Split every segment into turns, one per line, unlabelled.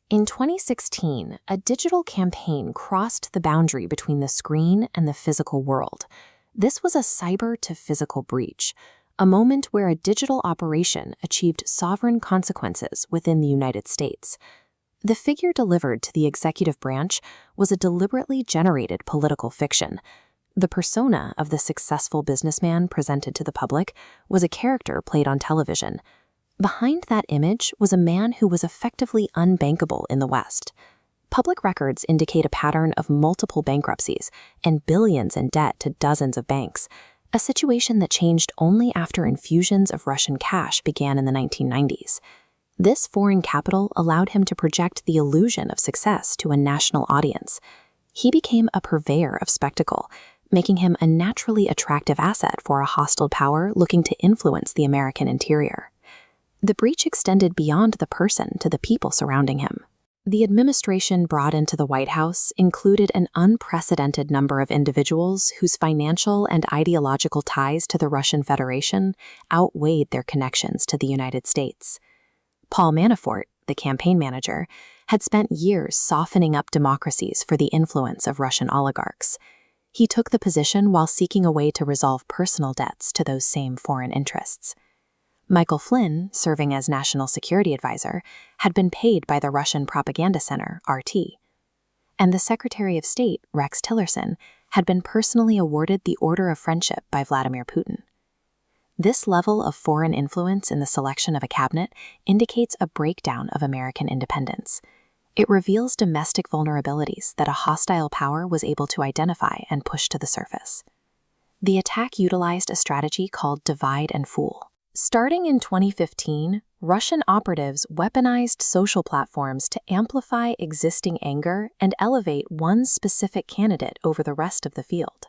In 2016, a digital campaign crossed the boundary between the screen and the physical world. This was a cyber-to-physical breach, a moment where a digital operation achieved sovereign consequences within the United States. The figure delivered to the executive branch was a deliberately generated political fiction. The persona of the successful businessman presented to the public was a character played on television. Behind that image was a man who was effectively unbankable in the West. Public records indicate a pattern of multiple bankruptcies and billions in debt to dozens of banks, a situation that changed only after infusions of Russian cash began in the 1990s. This foreign capital allowed him to project the illusion of success to a national audience. He became a purveyor of spectacle, making him a naturally attractive asset for a hostile power looking to influence the American interior. The breach extended beyond the person to the people surrounding him. The administration brought into the White House included an unprecedented number of individuals whose financial and ideological ties to the Russian Federation outweighed their connections to the United States. Paul Manafort, the campaign manager, had spent years softening up democracies for the influence of Russian oligarchs. He took the position while seeking a way to resolve personal debts to those same foreign interests. Michael Flynn, serving as National Security Advisor, had been paid by the Russian Propaganda Center, RT. And the Secretary of State, Rex Tillerson, had been personally awarded the Order of Friendship by Vladimir Putin. This level of foreign influence in the selection of a cabinet indicates a breakdown of American independence. It reveals domestic vulnerabilities that a hostile power was able to identify and push to the surface. The attack utilized a strategy called divide and fool. Starting in 2015, Russian operatives weaponized social platforms to amplify existing anger and elevate one specific candidate over the rest of the field.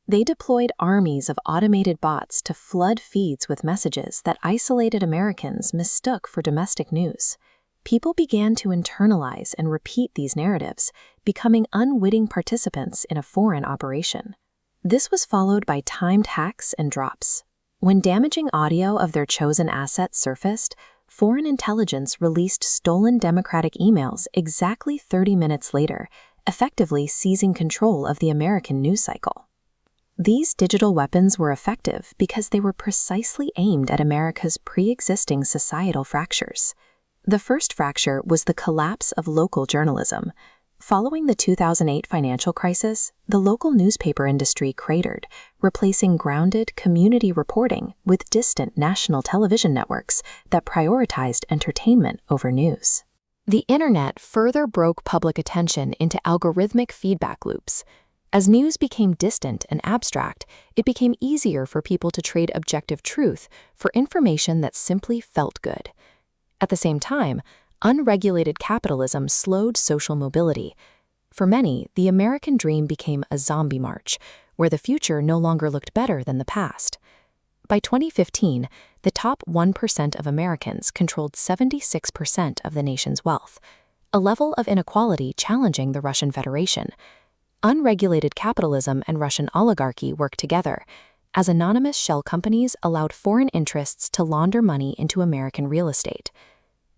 They deployed armies of automated bots to flood feeds with messages that isolated Americans mistook for domestic news. People began to internalize and repeat these narratives, becoming unwitting participants in a foreign operation. This was followed by timed hacks and drops. When damaging audio of their chosen assets surfaced, foreign intelligence released stolen Democratic emails exactly 30 minutes later, effectively seizing control of the American news cycle. These digital weapons were effective because they were precisely aimed at America's pre-existing societal fractures. The first fracture was the collapse of local journalism. Following the 2008 financial crisis, the local newspaper industry cratered, replacing grounded community reporting with distant national television networks that prioritized entertainment over news. The internet further broke public attention into algorithmic feedback loops. As news became distant and abstract, it became easier for people to trade objective truth for information that simply felt good. At the same time, unregulated capitalism slowed social mobility. For many, the American dream became a zombie march, where the future no longer looked better than the past. By 2015, the top 1% of Americans controlled 76% of the nation's wealth, a level of inequality challenging the Russian Federation. Unregulated capitalism and Russian oligarchy worked together, as anonymous shell companies allowed foreign interests to launder money into American real estate.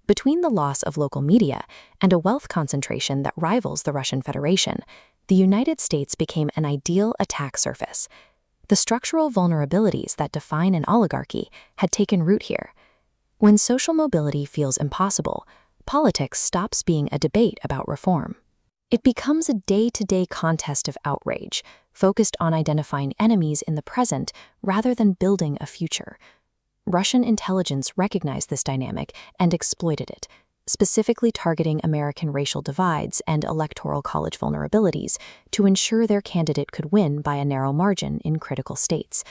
Between the loss of local media and a wealth concentration that rivals the Russian Federation, the United States became an ideal attack surface. The structural vulnerabilities that define an oligarchy had taken root here. When social mobility feels impossible, politics stops being a debate about reform. It becomes a day-to-day contest of outrage, focused on identifying enemies in the present rather than building a future. Russian intelligence recognized this dynamic and exploited it, specifically targeting American racial divides and electoral college vulnerabilities to ensure their candidate could win by a narrow margin in critical states.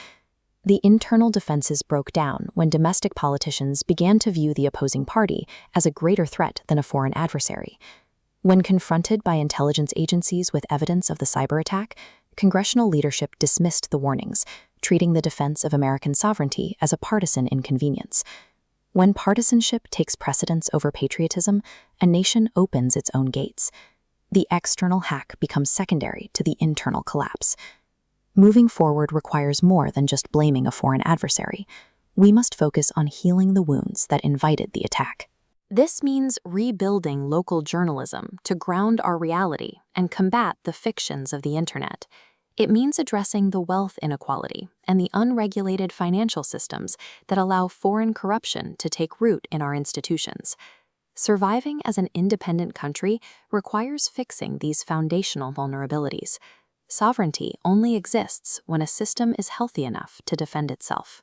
The internal defenses broke down when domestic politicians began to view the opposing party as a greater threat than a foreign adversary. When confronted by intelligence agencies with evidence of the cyber attack, congressional leadership dismissed the warnings, treating the defense of American sovereignty as a partisan inconvenience. When partisanship takes precedence over patriotism, a nation opens its own gates. The external hack becomes secondary to the internal collapse. Moving forward requires more than just blaming a foreign adversary. We must focus on healing the wounds that invited the attack. This means rebuilding local journalism to ground our reality and combat the fictions of the internet. It means addressing the wealth inequality and the unregulated financial systems that allow foreign corruption to take root in our institutions. Surviving as an independent country requires fixing these foundational vulnerabilities. Sovereignty only exists when a system is healthy enough to defend itself.